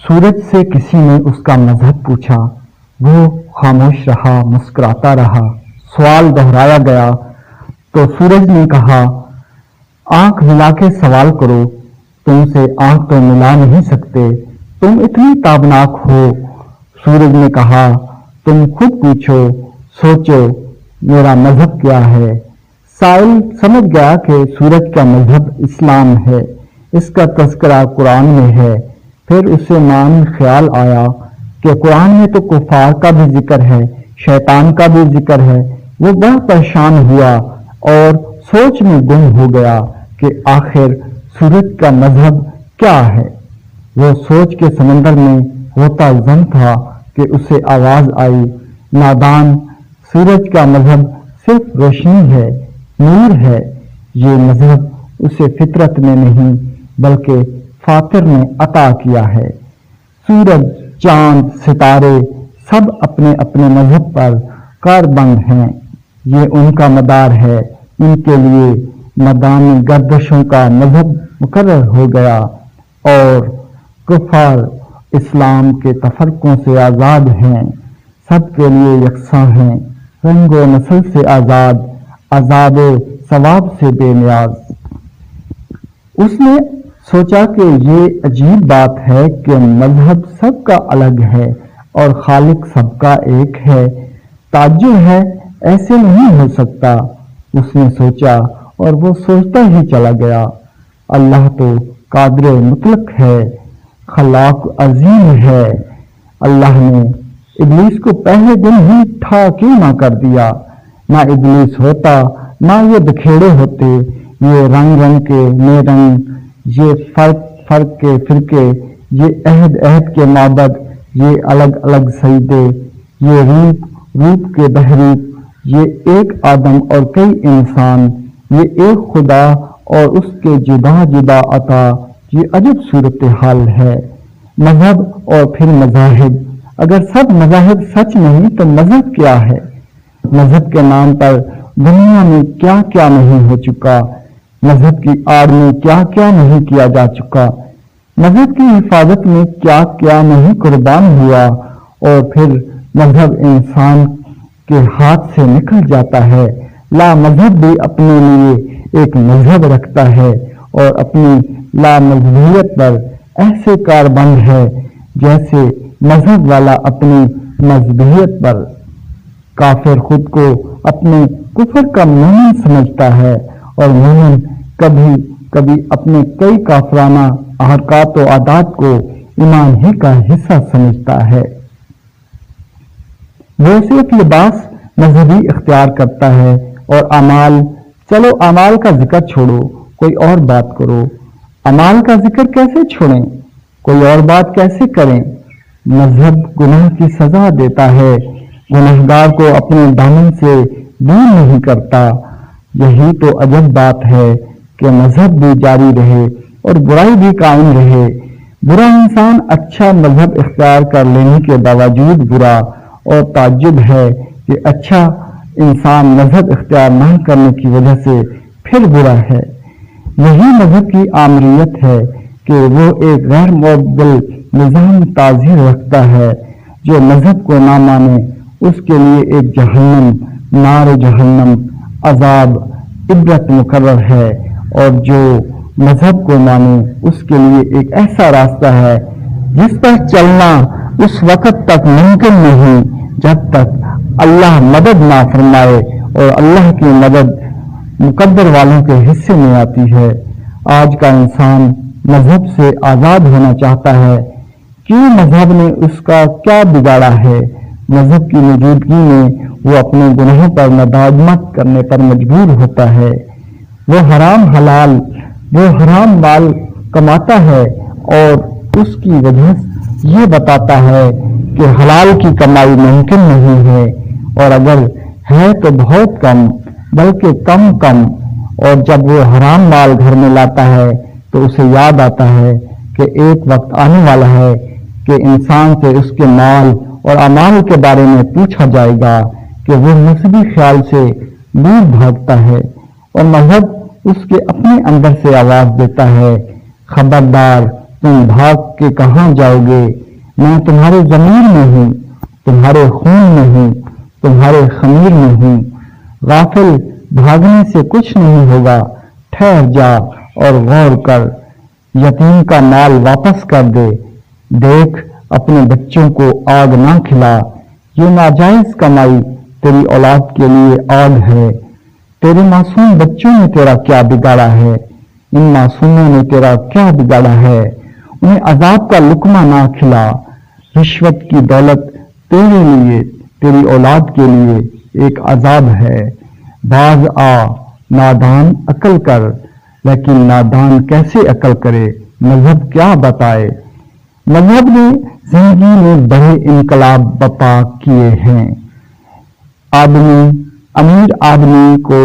سورج سے کسی نے اس کا مذہب پوچھا، وہ خاموش رہا، مسکراتا رہا۔ سوال دہرایا گیا تو سورج نے کہا، آنکھ ملا کے سوال کرو، تم سے آنکھ تو ملا نہیں سکتے، تم اتنی تابناک ہو۔ سورج نے کہا، تم خود پوچھو، سوچو، میرا مذہب کیا ہے؟ سائل سمجھ گیا کہ سورج کا مذہب اسلام ہے، اس کا تذکرہ قرآن میں ہے۔ پھر اسے مان خیال آیا کہ قرآن میں تو کفار کا بھی ذکر ہے، شیطان کا بھی ذکر ہے۔ وہ بڑا پریشان ہوا اور سوچ میں گم ہو گیا کہ آخر سورج کا مذہب کیا ہے۔ وہ سوچ کے سمندر میں غوطہ زن تھا کہ اسے آواز آئی، نادان، سورج کا مذہب صرف روشنی ہے، نور ہے۔ یہ مذہب اسے فطرت میں نہیں بلکہ فاطر نے عطا کیا ہے۔ سورج، چاند، ستارے سب اپنے اپنے مذہب پر کاربند ہیں، یہ ان کا مدار ہے، ان کے لیے مدانی گردشوں کا مذہب مقرر ہو گیا، اور کفار اسلام کے تفرقوں سے آزاد ہیں، سب کے لیے یکساں ہیں، رنگ و نسل سے آزاد، عذاب و ثواب سے بے نیاز۔ اس نے سوچا کہ یہ عجیب بات ہے کہ مذہب سب کا الگ ہے اور خالق سب کا ایک ہے، تعجب ہے، ایسے نہیں ہو سکتا۔ اس نے سوچا اور وہ سوچتا ہی چلا گیا، اللہ تو قادر مطلق ہے، خلاق عظیم ہے۔ اللہ نے ابلیس کو پہلے دن ہی ٹھا کیوں نہ کر دیا؟ نہ ابلیس ہوتا، نہ یہ بکھیڑے ہوتے، یہ رنگ رنگ کے نئے رنگ، یہ فرق کے فرقے، یہ عہد کے معبد، یہ الگ الگ سجدے، یہ روپ کے بہروپ، یہ ایک آدم اور کئی انسان، یہ ایک خدا اور اس کے جدا جدا عطا، یہ عجب صورتحال ہے۔ مذہب اور پھر مذاہب، اگر سب مذاہب سچ نہیں تو مذہب کیا ہے؟ مذہب کے نام پر دنیا میں کیا کیا نہیں ہو چکا، مذہب کی آڑ میں کیا کیا نہیں کیا جا چکا، مذہب کی حفاظت میں کیا کیا نہیں قربان ہوا، اور پھر مذہب انسان کے ہاتھ سے نکل جاتا ہے۔ لا مذہب بھی اپنے لیے ایک مذہب رکھتا ہے اور اپنی لا مذہبیت پر ایسے کاربند ہے جیسے مذہب والا اپنی مذہبیت پر۔ کافر خود کو اپنے کفر کا مومن سمجھتا ہے اور مومن کبھی کبھی اپنے کئی کافرانہ حرکات و عادات کو ایمان ہی کا حصہ سمجھتا ہے۔ وہ صرف لباس مذہبی اختیار کرتا ہے اور اعمال، چلو اعمال کا ذکر چھوڑو، کوئی اور بات کرو۔ اعمال کا ذکر کیسے چھوڑیں؟ کوئی اور بات کیسے کریں؟ مذہب گناہ کی سزا دیتا ہے، گنہگار کو اپنے دامن سے دور نہیں کرتا۔ یہی تو عجب بات ہے کہ مذہب بھی جاری رہے اور برائی بھی قائم رہے۔ برا انسان اچھا مذہب اختیار کر لینے کے باوجود برا، اور تعجب ہے کہ اچھا انسان مذہب اختیار نہ کرنے کی وجہ سے پھر برا ہے۔ یہی مذہب کی آمریت ہے کہ وہ ایک غیر معدل نظام تعزیر رکھتا ہے۔ جو مذہب کو نہ مانے اس کے لیے ایک جہنم، نار جہنم، عذاب، عبرت مقرر ہے، اور جو مذہب کو مانے اس کے لیے ایک ایسا راستہ ہے جس پر چلنا اس وقت تک ممکن نہیں جب تک اللہ مدد نہ فرمائے، اور اللہ کی مدد مقدر والوں کے حصے میں آتی ہے۔ آج کا انسان مذہب سے آزاد ہونا چاہتا ہے، کیوں؟ مذہب نے اس کا کیا بگاڑا ہے؟ مذہب کی موجودگی میں وہ اپنے گناہوں پر ندامت کرنے پر مجبور ہوتا ہے۔ وہ حرام حلال، وہ حرام مال کماتا ہے اور اس کی وجہ یہ بتاتا ہے کہ حلال کی کمائی ممکن نہیں ہے، اور اگر ہے تو بہت کم، بلکہ کم، اور جب وہ حرام مال گھر میں لاتا ہے تو اسے یاد آتا ہے کہ ایک وقت آنے والا ہے کہ انسان سے اس کے مال اور اعمال کے بارے میں پوچھا جائے گا، کہ وہ نسبی خیال سے دور بھاگتا ہے، اور مذہب اس کے اپنے اندر سے آواز دیتا ہے، خبردار، تم بھاگ کے کہاں جاؤ گے؟ میں تمہارے ضمیر میں ہوں، تمہارے خون میں ہوں، تمہارے خمیر میں ہوں۔ غافل بھاگنے سے کچھ نہیں ہوگا، ٹھہر جا اور غور کر، یتیم کا مال واپس کر دے، دیکھ اپنے بچوں کو آگ نہ کھلا، یہ ناجائز کمائی تیری اولاد کے لیے آگ ہے۔ تیرے معصوم بچوں نے تیرا کیا بگاڑا ہے؟ ان معصوموں نے تیرا کیا بگاڑا ہے؟ انہیں عذاب کا لقمہ نہ کھلا۔ رشوت کی دولت تیرے لیے، تیری اولاد کے لیے ایک عذاب ہے۔ باز آ، نادان عقل کر، لیکن نادان کیسے عقل کرے؟ مذہب کیا بتائے؟ مذہب نے زندگی میں بڑے انقلاب برپا کیے ہیں۔ امیر آدمی کو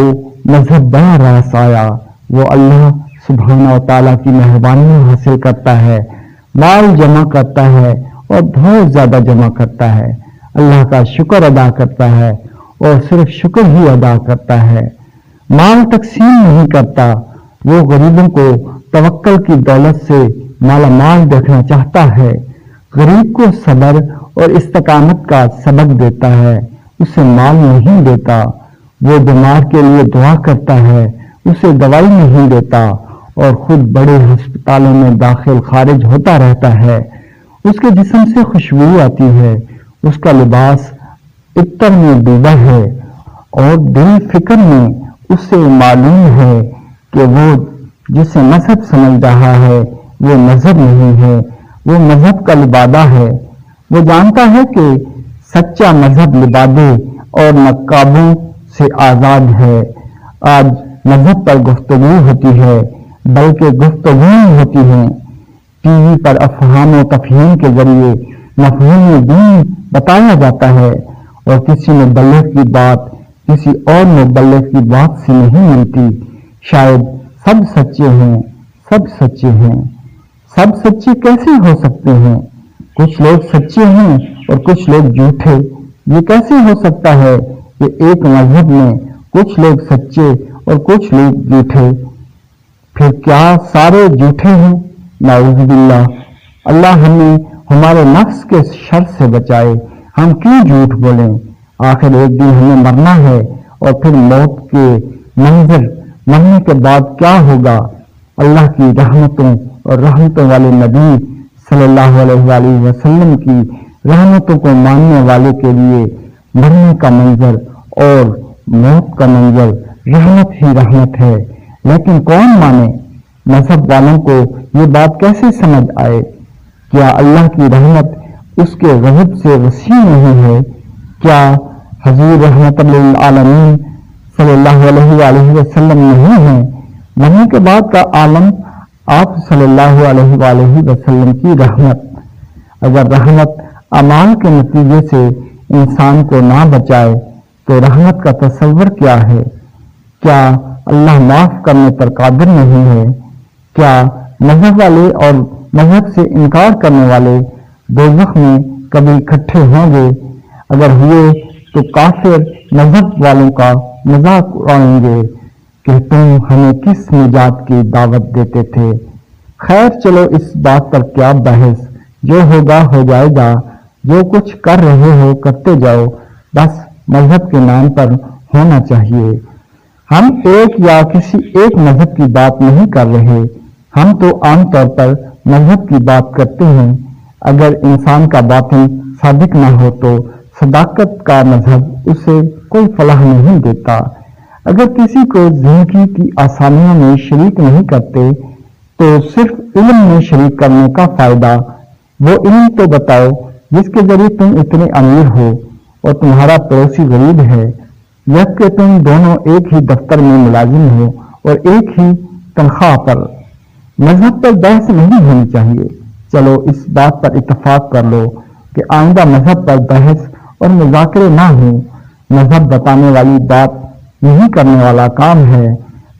مذہب بڑا راس آیا، وہ اللہ سبحانہ و تعالیٰ کی مہربانی حاصل کرتا ہے، مال جمع کرتا ہے اور بہت زیادہ جمع کرتا ہے، اللہ کا شکر ادا کرتا ہے اور صرف شکر ہی ادا کرتا ہے، مال تقسیم نہیں کرتا۔ وہ غریبوں کو توکل کی دولت سے مالا مال دیکھنا چاہتا ہے، غریب کو صبر اور استقامت کا سبق دیتا ہے، اسے مال نہیں دیتا۔ وہ بیمار کے لیے دعا کرتا ہے، اسے دوائی نہیں دیتا، اور خود بڑے ہسپتالوں میں داخل خارج ہوتا رہتا ہے۔ اس کے جسم سے خوشبو آتی ہے، اس کا لباس عطر میں ڈوبا ہے، اور دل فکر میں اس سے معلوم ہے کہ وہ جسے مذہب سمجھ رہا ہے وہ مذہب نہیں ہے، وہ مذہب کا لبادہ ہے۔ وہ جانتا ہے کہ سچا مذہب لبادے اور نقابوں سے آزاد ہے۔ آج مذہب پر گفتگو ہوتی ہے، بلکہ گفتگو ہوتی ہیں۔ ٹی وی پر افہام و تفہیم کے ذریعے مفہوم دین بتایا جاتا ہے، اور کسی مبلغ کی بات کسی اور مبلغ کی بات سے نہیں ملتی۔ شاید سب سچے ہیں، سب سچے ہیں، سب سچے کیسے ہو سکتے ہیں؟ کچھ لوگ سچے ہیں اور کچھ لوگ جھوٹے، یہ کیسے ہو سکتا ہے کہ ایک مذہب میں کچھ لوگ سچے اور کچھ لوگ جھوٹے؟ پھر کیا سارے جھوٹے ہیں؟ نعوذ باللہ، اللہ ہمیں ہمارے نفس کے شر سے بچائے۔ ہم کیوں جھوٹ بولیں؟ آخر ایک دن ہمیں مرنا ہے، اور پھر موت کے منظر، مرنے کے بعد کیا ہوگا؟ اللہ کی رحمتوں اور رحمتوں والے نبی صلی اللہ علیہ وآلہ وسلم کی رحمتوں کو ماننے والے کے لیے مرنے کا منظر اور موت کا منظر رحمت ہی رحمت ہے۔ لیکن کون مانے؟ مذہب والوں کو یہ بات کیسے سمجھ آئے؟ کیا اللہ کی رحمت اس کے غضب سے وسیع نہیں ہے؟ کیا حضور رحمت للعالمین صلی اللہ علیہ وآلہ وسلم نہیں ہیں؟ مرنے کے بعد کا عالم آپ صلی اللہ علیہ وآلہ وسلم کی رحمت۔ اگر رحمت اعمال کے نتیجے سے انسان کو نہ بچائے تو رحمت کا تصور کیا ہے؟ کیا اللہ معاف کرنے پر قادر نہیں ہے؟ کیا مذہب والے اور مذہب سے انکار کرنے والے دوزخ میں کبھی اکٹھے ہوں گے؟ اگر ہوئے تو کافر مذہب والوں کا مذاق اڑائیں گے کہ تم ہمیں کس نجات کی دعوت دیتے تھے۔ خیر چلو، اس بات پر کیا بحث، جو ہوگا ہو جائے گا، جو کچھ کر رہے ہو کرتے جاؤ، بس مذہب کے نام پر ہونا چاہیے۔ ہم ایک یا کسی ایک مذہب کی بات نہیں کر رہے، ہم تو عام طور پر مذہب کی بات کرتے ہیں۔ اگر انسان کا باطن صادق نہ ہو تو صداقت کا مذہب اسے کوئی فلاح نہیں دیتا۔ اگر کسی کو زندگی کی آسانیوں میں شریک نہیں کرتے تو صرف علم میں شریک کرنے کا فائدہ؟ وہ علم تو بتاؤ جس کے ذریعے تم اتنے امیر ہو اور تمہارا پڑوسی غریب ہے، یا کہ تم دونوں ایک ہی دفتر میں ملازم ہو اور ایک ہی تنخواہ پر۔ مذہب پر بحث نہیں ہونی چاہیے۔ چلو اس بات پر اتفاق کر لو کہ آئندہ مذہب پر بحث اور مذاکرے نہ ہوں۔ مذہب بتانے والی بات نہیں کرنے والا کام ہے،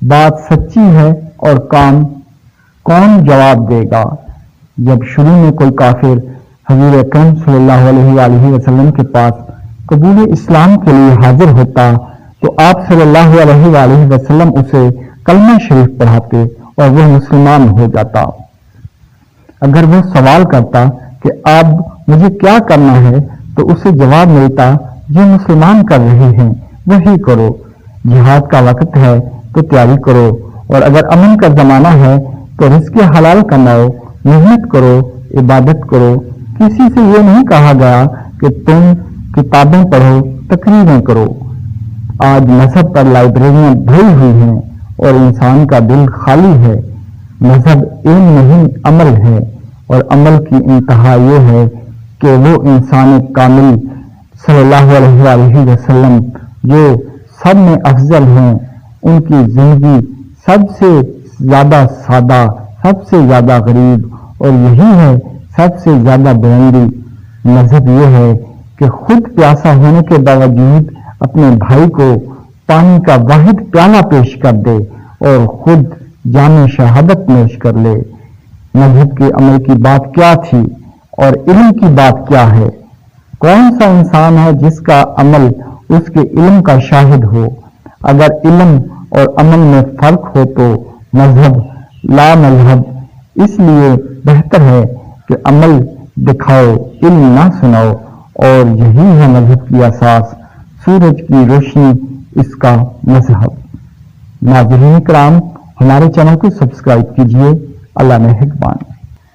بات سچی ہے اور کام کون جواب دے گا؟ جب شروع میں کوئی کافر حضور اکرم صلی اللہ علیہ وآلہ وسلم کے پاس قبول اسلام کے لیے حاضر ہوتا تو آپ صلی اللہ علیہ وآلہ وسلم اسے کلمہ شریف پڑھاتے اور وہ مسلمان ہو جاتا۔ اگر وہ سوال کرتا کہ اب مجھے کیا کرنا ہے تو اسے جواب ملتا جو مسلمان کر رہے ہیں وہی کرو، جہاد کا وقت ہے تو تیاری کرو، اور اگر امن کا زمانہ ہے تو رزق حلال کماؤ، محنت کرو، عبادت کرو۔ کسی سے یہ نہیں کہا گیا کہ تم کتابیں پڑھو، تقریریں کرو۔ آج مذہب پر لائبریریاں بھری ہوئی ہیں اور انسان کا دل خالی ہے۔ مذہب علم نہیں عمل ہے، اور عمل کی انتہا یہ ہے کہ وہ انسان کامل صلی اللہ علیہ وآلہ وسلم جو سب میں افضل ہیں، ان کی زندگی سب سے زیادہ سادہ، سب سے زیادہ غریب، اور یہی ہے سب سے زیادہ بلندی۔ مذہب یہ ہے کہ خود پیاسا ہونے کے باوجود اپنے بھائی کو پانی کا واحد پیالہ پیش کر دے اور خود جام شہادت نوش کر لے۔ مذہب کے عمل کی بات کیا تھی اور علم کی بات کیا ہے؟ کون سا انسان ہے جس کا عمل اس کے علم کا شاہد ہو؟ اگر علم اور عمل میں فرق ہو تو مذہب لا مذہب۔ اس لیے بہتر ہے کہ عمل دکھاؤ، علم نہ سناؤ، اور یہی ہے مذہب کی اساس، سورج کی روشنی اس کا مذہب۔ ناظرین کرام، ہمارے چینل کو سبسکرائب کیجیے۔ اللہ نگہبان۔